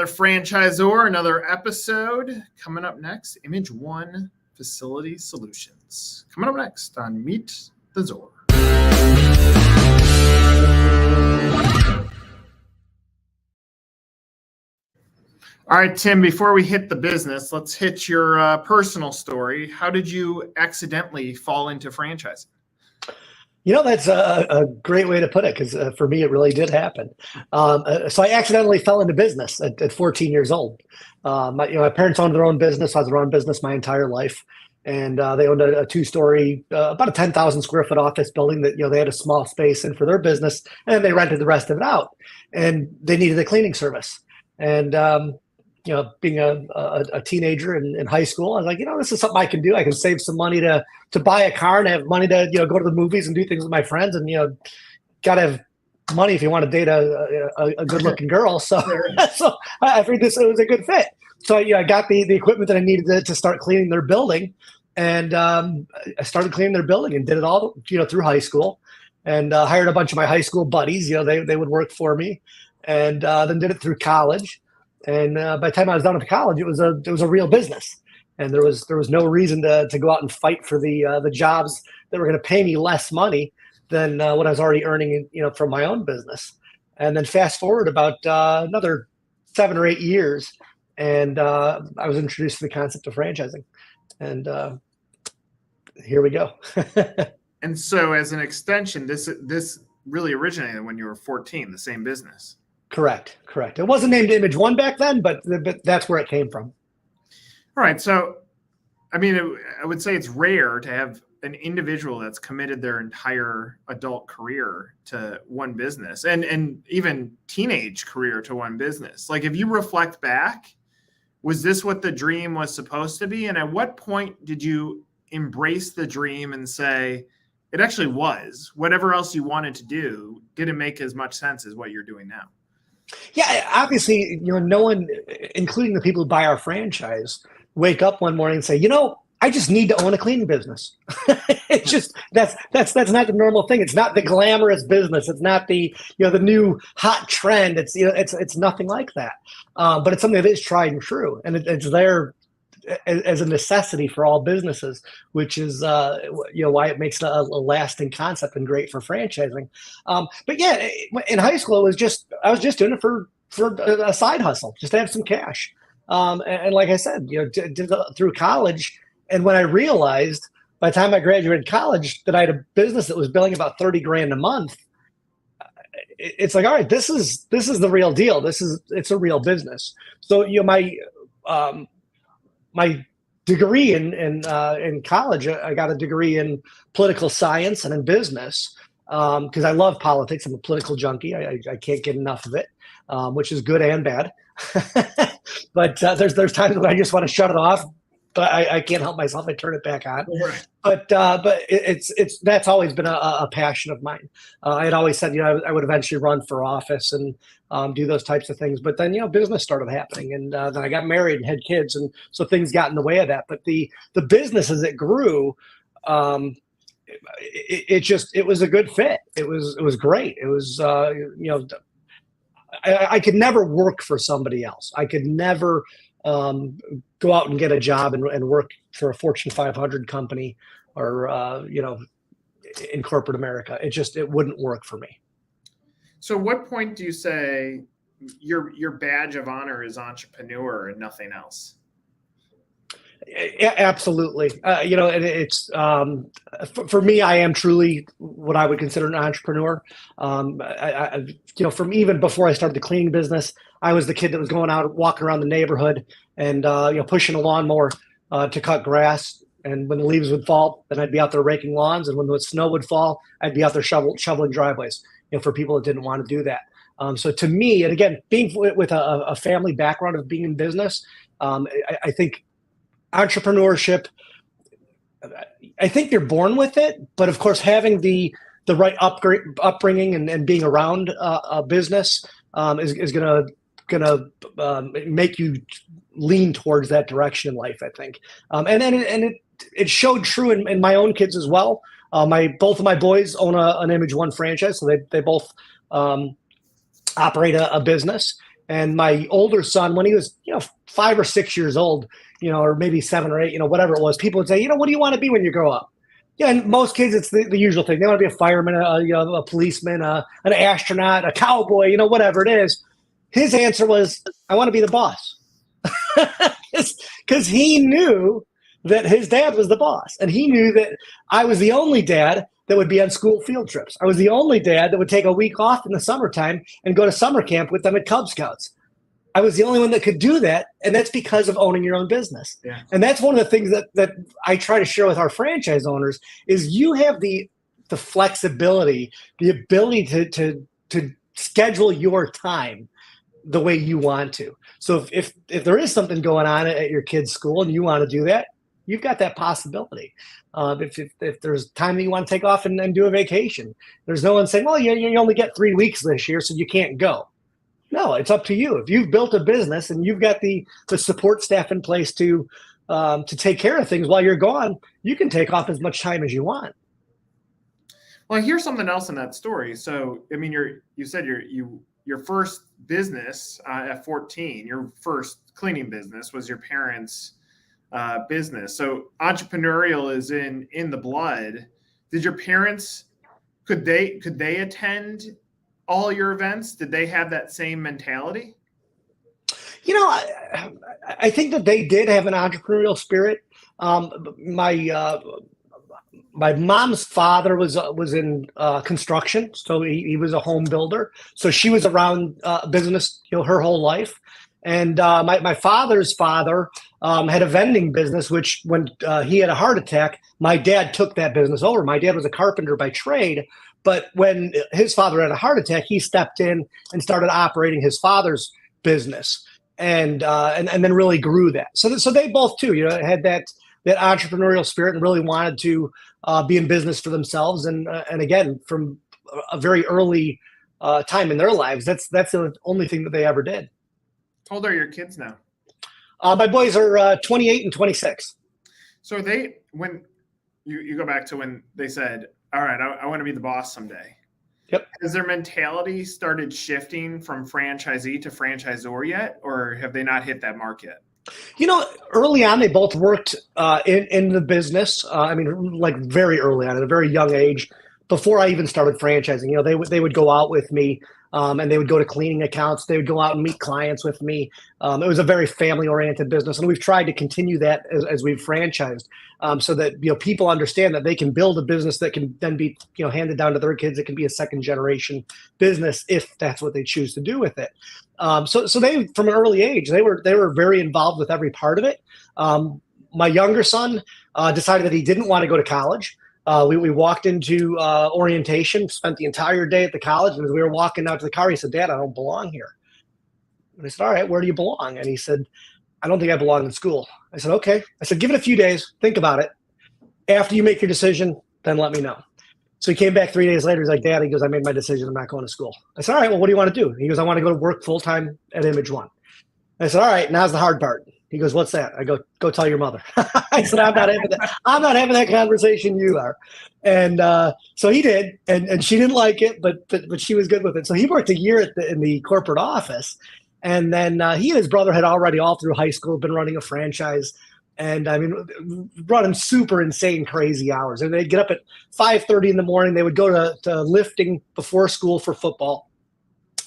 another franchisor, another episode. Coming up next, Image One Facility Solutions. Coming up next on Meet the Zor. All right, Tim, before we hit the business, let's hit your personal story. How did you accidentally fall into franchising? That's a great way to put it, because for me, it really did happen. So I accidentally fell into business at 14 years old. My parents owned their own business. I was their own business my entire life. And they owned a two-story, about a 10,000 square foot office building that, they had a small space in for their business, and they rented the rest of it out. And they needed a cleaning service. And being a teenager in high school, I was like, this is something I can do. I can save some money to buy a car and have money to, go to the movies and do things with my friends. And, got to have money if you want to date a good looking girl. So I figured it was a good fit. So, I got the equipment that I needed to start cleaning their building. And I started cleaning their building and did it all, through high school, and hired a bunch of my high school buddies. They would work for me, and then did it through college. And by the time I was done with college, it was a real business, and there was no reason to go out and fight for the jobs that were going to pay me less money than what I was already earning, from my own business. And then fast forward about another 7 or 8 years, and I was introduced to the concept of franchising, and here we go. And so, as an extension, this really originated when you were 14, the same business. Correct. It wasn't named Image One back then, but that's where it came from. All right. So, I would say it's rare to have an individual that's committed their entire adult career to one business, and even teenage career to one business. Like, if you reflect back, was this what the dream was supposed to be? And at what point did you embrace the dream and say, it actually was, whatever else you wanted to do didn't make as much sense as what you're doing now? Yeah, obviously, no one, including the people who buy our franchise, wake up one morning and say, I just need to own a cleaning business. It's just, that's not the normal thing. It's not the glamorous business. It's not the, the new hot trend. It's, it's nothing like that. But it's something that is tried and true. And it's there as a necessity for all businesses, which is, why it makes a lasting concept and great for franchising. But yeah, in high school, I was just doing it for a side hustle, just to have some cash. And like I said, did through college. And when I realized by the time I graduated college that I had a business that was billing about $30,000 a month, it's like, all right, this is the real deal. It's a real business. So, my degree in college, I got a degree in political science and in business, because I love politics. I'm a political junkie. I can't get enough of it, which is good and bad. But there's times when I just want to shut it off, but I can't help myself. I turn it back on. Right. But it's that's always been a passion of mine. I had always said, I would eventually run for office and do those types of things. But then, business started happening, and then I got married and had kids, and so things got in the way of that. But the business, as it grew, it was a good fit. It was great. It was I could never work for somebody else. I could never go out and get a job and work for a Fortune 500 company or in corporate America. It wouldn't work for me. So what point do you say your badge of honor is entrepreneur and nothing else? Yeah, absolutely. And it's for me, I am truly what I would consider an entrepreneur. From even before I started the cleaning business, I was the kid that was going out, walking around the neighborhood and, pushing a lawnmower to cut grass. And when the leaves would fall, then I'd be out there raking lawns. And when the snow would fall, I'd be out there shoveling driveways, for people that didn't want to do that. So to me, and again, being with a family background of being in business, I think entrepreneurship, I think you're born with it, but of course, having the right upbringing and being around a business is gonna make you lean towards that direction in life, I think. And it showed true in my own kids as well. Both of my boys own an Image One franchise, so they both operate a business. And my older son, when he was, 5 or 6 years old, or maybe 7 or 8, whatever it was, people would say, what do you want to be when you grow up? Yeah, and most kids, it's the usual thing. They want to be a fireman, a policeman, an astronaut, a cowboy, whatever it is. His answer was, I want to be the boss. Because he knew that his dad was the boss. And he knew that I was the only dad that would be on school field trips. I was the only dad that would take a week off in the summertime and go to summer camp with them at Cub Scouts. I was the only one that could do that, and that's because of owning your own business. Yeah. And that's one of the things that I try to share with our franchise owners is you have the flexibility, the ability to schedule your time the way you want to. So if there is something going on at your kid's school and you want to do that, you've got that possibility. If there's time that you want to take off and do a vacation, there's no one saying, well, you only get 3 weeks this year, so you can't go. No, it's up to you. If you've built a business and you've got the support staff in place to take care of things while you're gone, you can take off as much time as you want. Well, here's something else in that story. So, I mean, you said your first business at 14, your first cleaning business was your parents' business. So entrepreneurial is in the blood. Did your parents, could they attend all your events? Did they have that same mentality? I think that they did have an entrepreneurial spirit. My mom's father was in construction, so he was a home builder. So she was around business, her whole life. And my father's father had a vending business, which when he had a heart attack, my dad took that business over. My dad was a carpenter by trade, but when his father had a heart attack, he stepped in and started operating his father's business, and then really grew that. So they both too, had that entrepreneurial spirit and really wanted to be in business for themselves. And again, from a very early time in their lives, that's the only thing that they ever did. How old are your kids now? My boys are 28 and 26. So when you go back to when they said, all right, I want to be the boss someday. Yep. Has their mentality started shifting from franchisee to franchisor yet, or have they not hit that mark yet? Early on, they both worked in the business. Like very early on, at a very young age, before I even started franchising. They would go out with me, and they would go to cleaning accounts. They would go out and meet clients with me. It was a very family-oriented business, and we've tried to continue that as we've franchised, so that people understand that they can build a business that can then be handed down to their kids. It can be a second-generation business if that's what they choose to do with it. So they, from an early age, they were very involved with every part of it. My younger son decided that he didn't want to go to college. We walked into orientation, spent the entire day at the college, and as we were walking out to the car, he said, "Dad, I don't belong here." And I said, "All right, where do you belong?" And he said, "I don't think I belong in school." I said, "Okay." I said, "Give it a few days, think about it. After you make your decision, then let me know." So he came back 3 days later. He's like, "Dad," he goes, "I made my decision. I'm not going to school." I said, "All right, well, what do you want to do?" He goes, "I want to go to work full-time at Image One." I said, "All right, now's the hard part." He goes, "What's that?" I go tell your mother. I said, I'm not having that conversation. You are. And so he did, and she didn't like it, but she was good with it. So he worked a year in the corporate office, and then he and his brother had already all through high school been running a franchise, and running super insane, crazy hours. And they'd get up at 5:30 in the morning. They would go to lifting before school for football.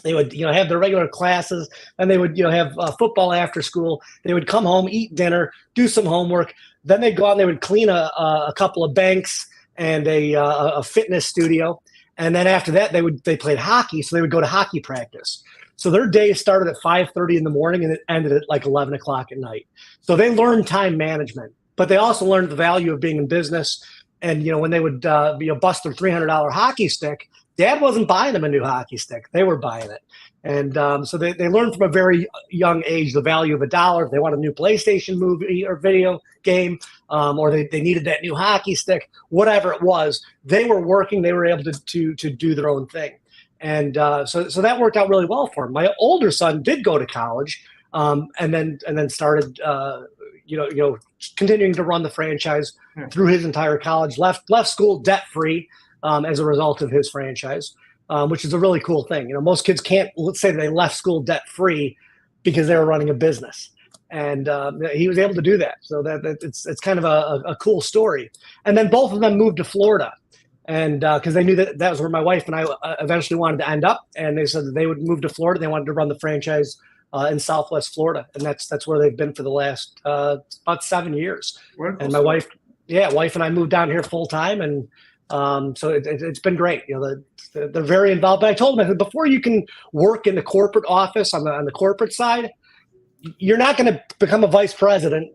They would, have their regular classes, and they would, have football after school. They would come home, eat dinner, do some homework. Then they'd go out and they would clean a couple of banks and a fitness studio. And then after that, they played hockey, so they would go to hockey practice. So their day started at 5:30 in the morning and it ended at like 11 o'clock at night. So they learned time management, but they also learned the value of being in business. And, when they would bust their $300 hockey stick, Dad wasn't buying them a new hockey stick. They were buying it. And so they learned from a very young age the value of a dollar. If they want a new PlayStation movie or video game, or they needed that new hockey stick, whatever it was, they were working. They were able to do their own thing. And so that worked out really well for him. My older son did go to college, and then started continuing to run the franchise through his entire college. Left school debt free. As a result of his franchise. which is a really cool thing. Most kids can't, let's say they left school debt free because they were running a business. And he was able to do that. So that it's kind of a cool story. And then both of them moved to Florida. And because they knew that was where my wife and I eventually wanted to end up. And they said that they would move to Florida. They wanted to run the franchise in Southwest Florida. And that's where they've been for the last about 7 years. Wonderful. And my wife and I moved down here full time. And so it's been great. They're very involved. But I told them, before you can work in the corporate office on the corporate side, you're not going to become a vice president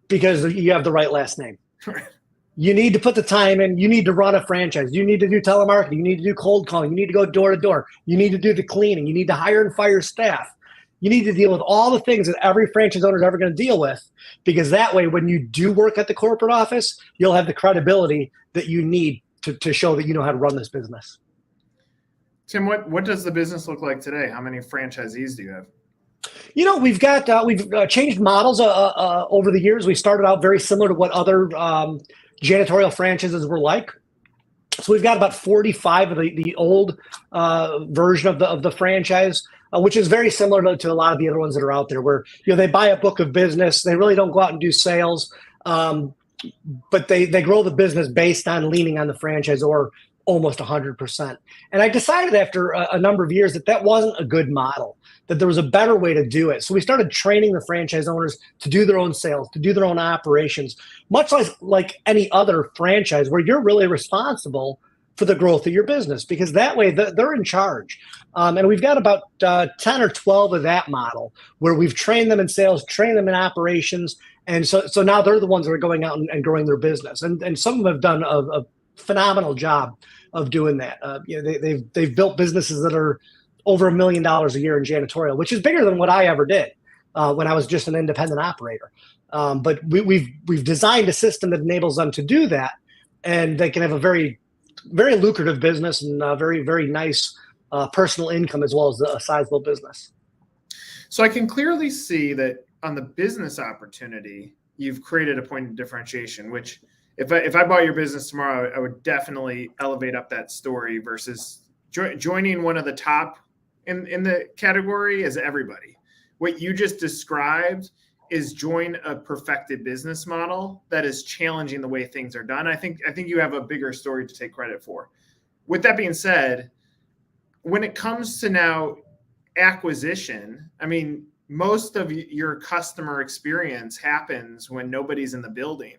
because you have the right last name. You need to put the time in. You need to run a franchise. You need to do telemarketing. You need to do cold calling. You need to go door to door. You need to do the cleaning. You need to hire and fire staff. You need to deal with all the things that every franchise owner is ever going to deal with, because that way, when you do work at the corporate office, you'll have the credibility that you need to show that you know how to run this business. Tim, what does the business look like today? How many franchisees do you have? We've changed models over the years. We started out very similar to what other janitorial franchises were like. So we've got about 45 of the old version of the franchise, which is very similar to a lot of the other ones that are out there, where they buy a book of business. They really don't go out and do sales, but they grow the business based on leaning on the franchise or almost 100%. And I decided after a number of years that wasn't a good model, that there was a better way to do it. So we started training the franchise owners to do their own sales, to do their own operations, much like any other franchise, where you're really responsible for the growth of your business, because that way they're in charge. And we've got about 10 or 12 of that model, where we've trained them in sales, trained them in operations. And so now they're the ones that are going out and growing their business. And some of them have done a phenomenal job of doing that. They've built businesses that are over $1 million a year in janitorial, which is bigger than what I ever did when I was just an independent operator. But we've designed a system that enables them to do that, and they can have a very, very lucrative business and very, very nice personal income, as well as a sizable business. So I can clearly see that on the business opportunity, you've created a point of differentiation, which if I bought your business tomorrow, I would definitely elevate up that story versus joining one of the top in the category as everybody. What you just described is join a perfected business model that is challenging the way things are done. I think you have a bigger story to take credit for. With that being said, when it comes to now acquisition, I mean, most of your customer experience happens when nobody's in the building.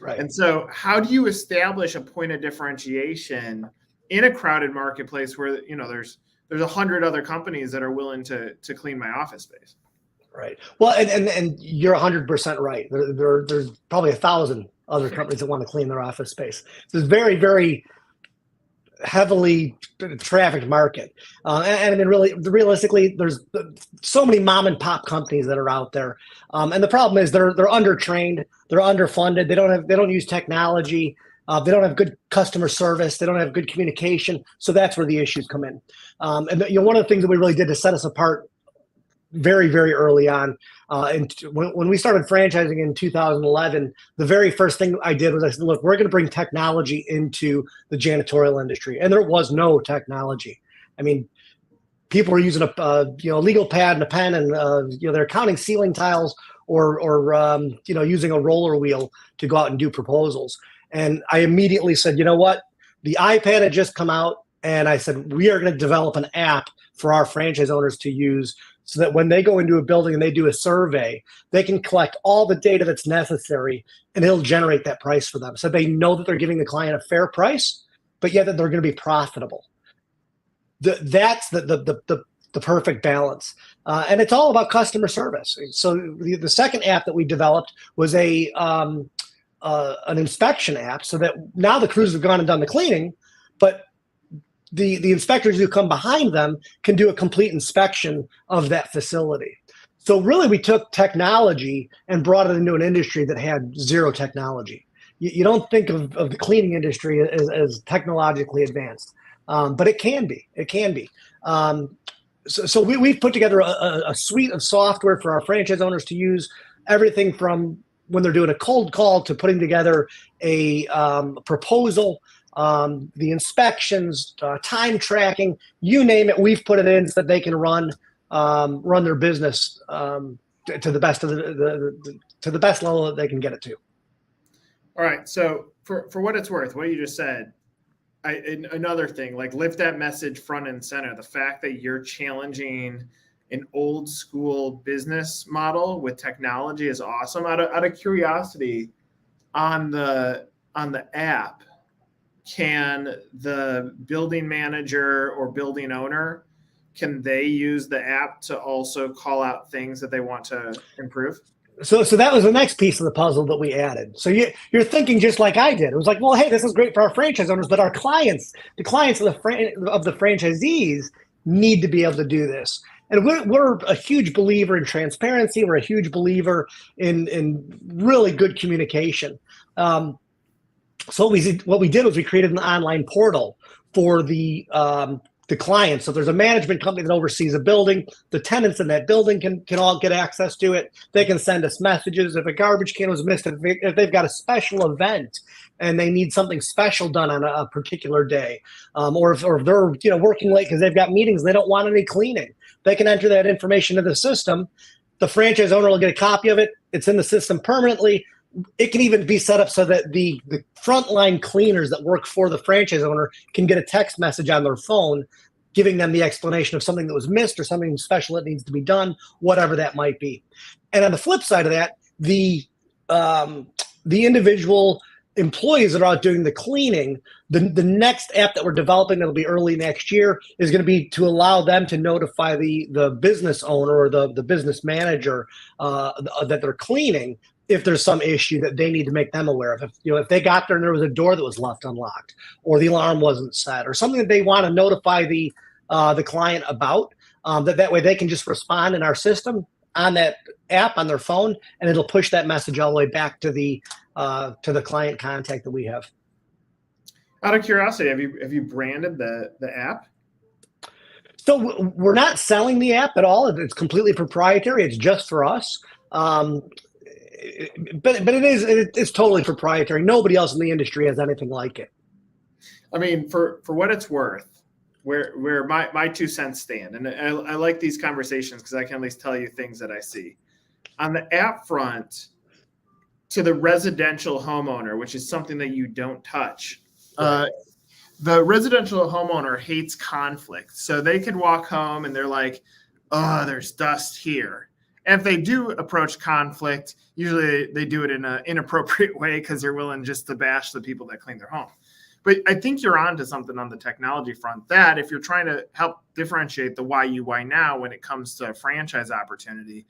Right. And so how do you establish a point of differentiation in a crowded marketplace where, there's 100 other companies that are willing to clean my office space? Right. Well, and you're 100% right. There's probably 1,000 other companies that want to clean their office space. So it's very, very heavily trafficked market. And I mean, really, realistically, there's so many mom and pop companies that are out there. And the problem is they're undertrained, they're underfunded, they don't use technology. They don't have good customer service. They don't have good communication. So that's where the issues come in. And one of the things that we really did to set us apart very, very early on, and when we started franchising in 2011, the very first thing I did was I said, look, we're going to bring technology into the janitorial industry. And there was no technology. I mean, people were using a legal pad and a pen, and they're counting ceiling tiles or using a roller wheel to go out and do proposals. And I immediately said, you know what? The iPad had just come out, and I said, we are going to develop an app for our franchise owners to use, so that when they go into a building and they do a survey, they can collect all the data that's necessary, and it'll generate that price for them. So they know that they're giving the client a fair price, but yet that they're going to be profitable. That's the perfect balance. And it's all about customer service. So the second app that we developed was an inspection app, so that now the crews have gone and done the cleaning, but the inspectors who come behind them can do a complete inspection of that facility. So really, we took technology and brought it into an industry that had zero technology. You don't think of the cleaning industry as technologically advanced, but it can be. It can be. So we've put together a suite of software for our franchise owners to use, everything from when they're doing a cold call to putting together a proposal, the inspections, time tracking, you name it, we've put it in so that they can run their business to the best of to the best level that they can get it to. All right. So for what it's worth, what you just said, another thing, like lift that message front and center. The fact that you're challenging an old school business model with technology is awesome. Out of curiosity, on the app, can the building manager or building owner, can they use the app to also call out things that they want to improve? So that was the next piece of the puzzle that we added. So you're thinking just like I did. It was like, well, hey, this is great for our franchise owners, but our clients, the clients of the franchisees, need to be able to do this. And we're a huge believer in transparency. We're a huge believer in really good communication. So what we did was we created an online portal for the clients. So there's a management company that oversees a building. The tenants in that building can all get access to it. They can send us messages if a garbage can was missed, if they've got a special event and they need something special done on a particular day, or if they're working late because they've got meetings and they don't want any cleaning. They can enter that information into the system. The franchise owner will get a copy of it. It's in the system permanently. It can even be set up so that the frontline cleaners that work for the franchise owner can get a text message on their phone giving them the explanation of something that was missed or something special that needs to be done, whatever that might be. And on the flip side of that, the individual employees that are out doing the cleaning, the next app that we're developing that'll be early next year is going to be to allow them to notify the business owner or the business manager that they're cleaning if there's some issue that they need to make them aware of. If they got there and there was a door that was left unlocked or the alarm wasn't set or something that they want to notify the client about, that way they can just respond in our system on that app on their phone, and it'll push that message all the way back to the client contact that we have. Out of curiosity, have you branded the app? So we're not selling the app at all. It's completely proprietary. It's just for us. But it's totally proprietary. Nobody else in the industry has anything like it. I mean, for what it's worth, where my 2 cents stand, and I like these conversations because I can at least tell you things that I see. On the app front, to the residential homeowner, which is something that you don't touch, the residential homeowner hates conflict. So they could walk home and they're like, oh, there's dust here. And if they do approach conflict, usually they do it in an inappropriate way because they're willing just to bash the people that clean their home. But I think you're onto something on the technology front, that if you're trying to help differentiate the why you, why now when it comes to a franchise opportunity,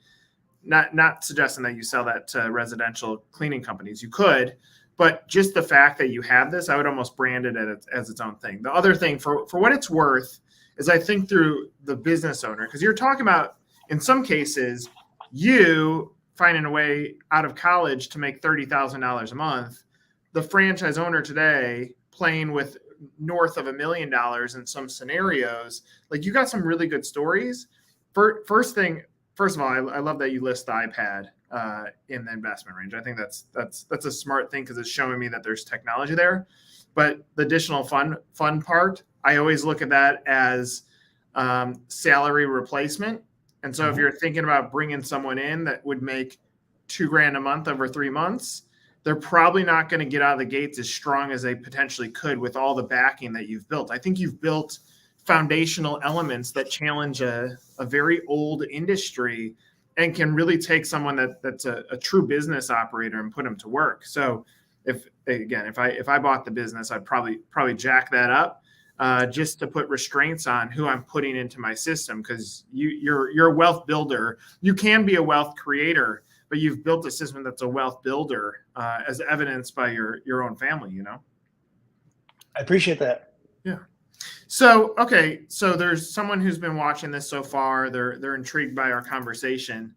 not suggesting that you sell that to residential cleaning companies. You could, but just the fact that you have this, I would almost brand it as its own thing. The other thing, for what it's worth, is I think through the business owner, because you're talking about, in some cases, you finding a way out of college to make $30,000 a month. The franchise owner today playing with north of $1 million in some scenarios. Like, you got some really good stories. First of all, I love that you list the iPad in the investment range. I think that's a smart thing because it's showing me that there's technology there. But the additional fun part, I always look at that as salary replacement. And so if you're thinking about bringing someone in that would make $2,000 a month over 3 months, they're probably not going to get out of the gates as strong as they potentially could with all the backing that you've built. I think you've built foundational elements that challenge a very old industry and can really take someone that's a true business operator and put them to work. So if I bought the business, I'd probably jack that up. Just to put restraints on who I'm putting into my system, because you're a wealth builder. You can be a wealth creator, but you've built a system that's a wealth builder, as evidenced by your own family. I appreciate that. Yeah. So there's someone who's been watching this so far. They're intrigued by our conversation.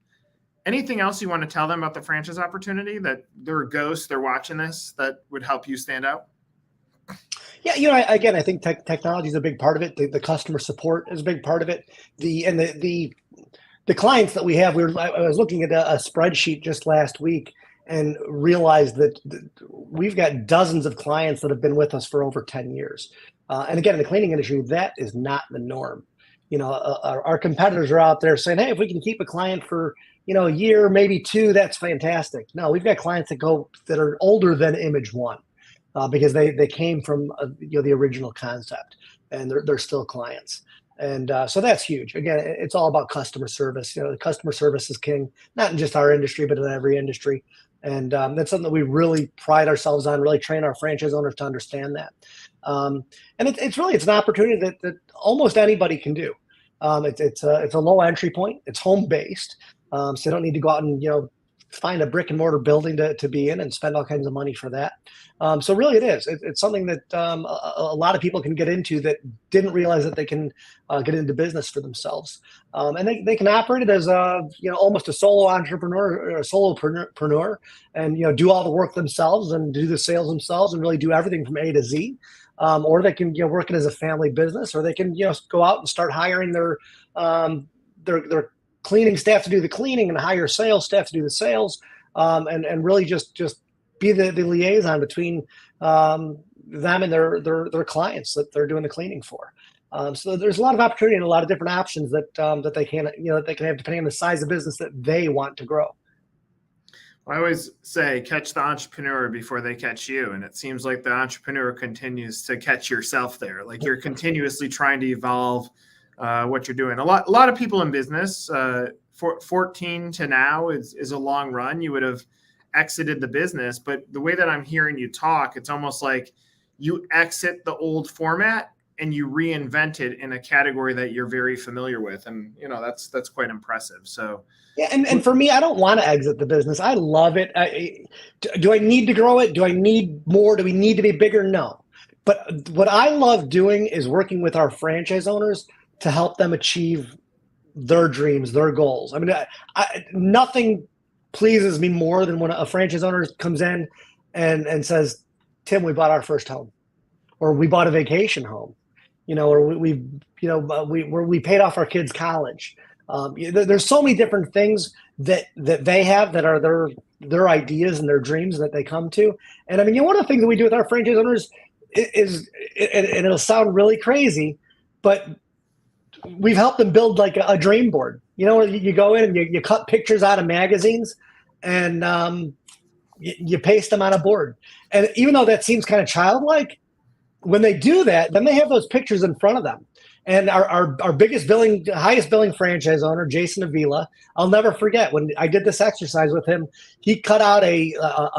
Anything else you want to tell them about the franchise opportunity, that they're a ghost, they're watching this, that would help you stand out? Yeah, again, I think technology is a big part of it. The customer support is a big part of it. The clients that we have, I was looking at a spreadsheet just last week, and realized that we've got dozens of clients that have been with us for over 10 years. And again, in the cleaning industry, that is not the norm. Our competitors are out there saying, hey, if we can keep a client for, a year, maybe two, that's fantastic. No, we've got clients that are older than Image One because they came from, the original concept, and they're still clients. And so that's huge. Again, it's all about customer service. The customer service is king, not in just our industry, but in every industry. And that's something that we really pride ourselves on, really train our franchise owners to understand that. And it's an opportunity that almost anybody can do. It's a low entry point. It's home based. So you don't need to go out and, find a brick and mortar building to be in and spend all kinds of money for that. So really it is. It's something that a lot of people can get into that didn't realize that they can get into business for themselves. And they can operate it as almost a solo entrepreneur or a solopreneur and, do all the work themselves and do the sales themselves and really do everything from A to Z. Or they can, work it as a family business, or they can, go out and start hiring their cleaning staff to do the cleaning and hire sales staff to do the sales, and really just be the liaison between them and their clients that they're doing the cleaning for. So there's a lot of opportunity and a lot of different options that they can have depending on the size of business that they want to grow. I always say catch the entrepreneur before they catch you. And it seems like the entrepreneur continues to catch yourself there. Like you're continuously trying to evolve what you're doing. A lot of people in business, 14 to now is a long run. You would have exited the business, but the way that I'm hearing you talk, it's almost like you exit the old format and you reinvent it in a category that you're very familiar with. And, that's quite impressive. So yeah. And for me, I don't want to exit the business. I love it. Do I need to grow it? Do I need more? Do we need to be bigger? No. But what I love doing is working with our franchise owners to help them achieve their dreams, their goals. I mean, nothing pleases me more than when a franchise owner comes in and says, Tim, we bought our first home, or we bought a vacation home, or we paid off our kids' college. There's so many different things that they have that are their ideas and their dreams that they come to. And I mean, one of the things that we do with our franchise owners is and it'll sound really crazy, but we've helped them build like a dream board. You go in and you cut pictures out of magazines and you paste them on a board. And even though that seems kind of childlike, when they do that, then they have those pictures in front of them. And our highest billing franchise owner, Jason Avila, I'll never forget when I did this exercise with him. He cut out a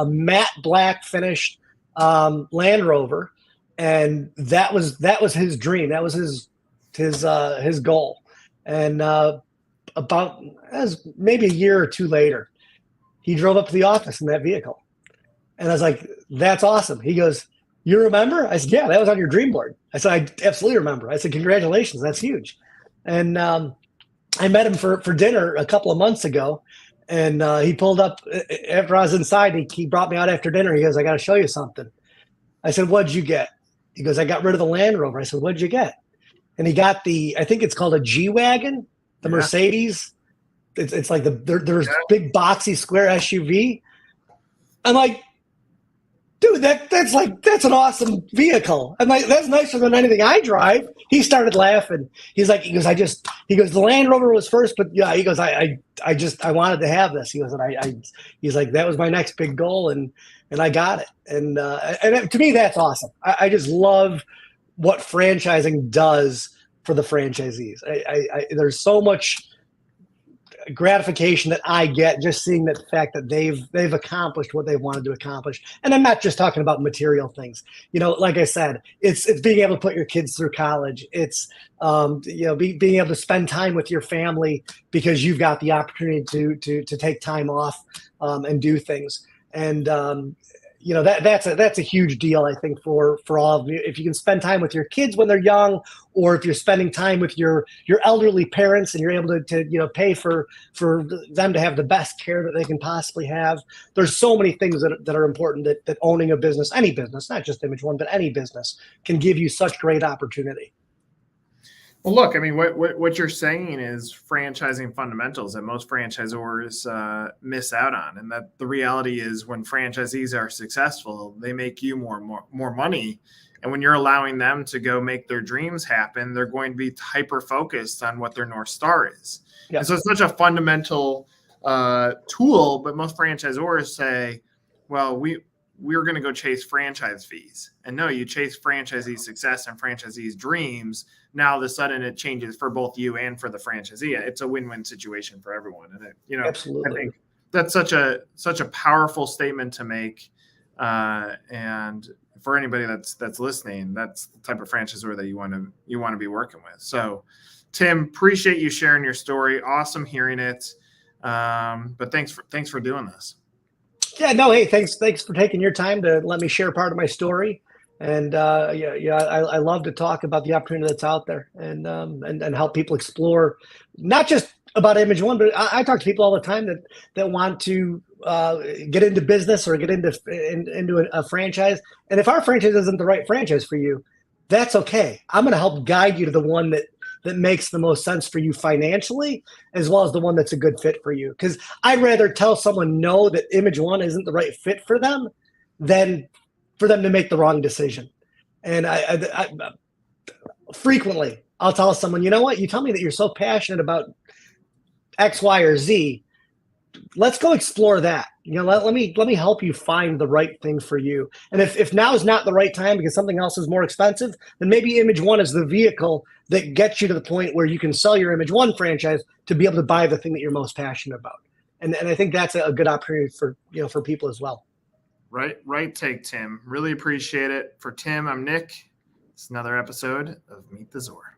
matte black finished Land Rover, and that was his dream. That was his goal. And about maybe a year or two later, he drove up to the office in that vehicle, and I was like, "That's awesome." He goes, "You remember?" I said, "Yeah, that was on your dream board." I said, "I absolutely remember." I said, "Congratulations, that's huge." And I met him for dinner a couple of months ago, and he pulled up after I was inside. He brought me out after dinner. He goes, "I got to show you something." I said, "What'd you get?" He goes, "I got rid of the Land Rover." I said, "What'd you get?" And he got I think it's called a G-Wagon, the Mercedes. It's like there's big boxy square SUV. I'm like, dude, that's an awesome vehicle. I'm like, that's nicer than anything I drive. He started laughing. He goes, the Land Rover was first, but yeah, he goes, I wanted to have this. He goes, and he's like, that was my next big goal, and I got it. And to me, that's awesome. I just love what franchising does for the franchisees. There's so much gratification that I get just seeing the fact that they've accomplished what they wanted to accomplish. And I'm not just talking about material things. Like I said, it's being able to put your kids through college. It's being able to spend time with your family because you've got the opportunity to take time off and do things. And that's a huge deal, I think, for all of you. If you can spend time with your kids when they're young, or if you're spending time with your elderly parents and you're able to pay for them to have the best care that they can possibly have. There's so many things that are important that owning a business, any business, not just Image One, but any business, can give you such great opportunity. Well, look, I mean, what you're saying is franchising fundamentals that most franchisors miss out on, and that the reality is when franchisees are successful, they make you more money, and when you're allowing them to go make their dreams happen, they're going to be hyper focused on what their North Star is. Yeah. And so it's such a fundamental tool, but most franchisors say, "Well, we're going to go chase franchise fees," and no, you chase franchisee success and franchisees' dreams. Now, all of a sudden, it changes for both you and for the franchisee. It's a win-win situation for everyone, and Absolutely. I think that's such a powerful statement to make. And for anybody that's listening, that's the type of franchisor that you want to be working with. So, Tim, appreciate you sharing your story. Awesome hearing it. But thanks for doing this. Yeah, no, hey, thanks for taking your time to let me share part of my story. And I love to talk about the opportunity that's out there and help people explore not just about Image One, but I talk to people all the time that want to get into business or get into a franchise. And if our franchise isn't the right franchise for you, that's okay. I'm going to help guide you to the one that makes the most sense for you financially, as well as the one that's a good fit for you. Because I'd rather tell someone no, that Image One isn't the right fit for them, than for them to make the wrong decision. And I frequently I'll tell someone, you know what, you tell me that you're so passionate about X, Y, or Z. Let's go explore that. Let me help you find the right thing for you. And if now is not the right time because something else is more expensive, then maybe Image One is the vehicle that gets you to the point where you can sell your Image One franchise to be able to buy the thing that you're most passionate about. And I think that's a good opportunity for people as well. Right take, Tim. Really appreciate it. For Tim, I'm Nick. It's another episode of Meet the Zor.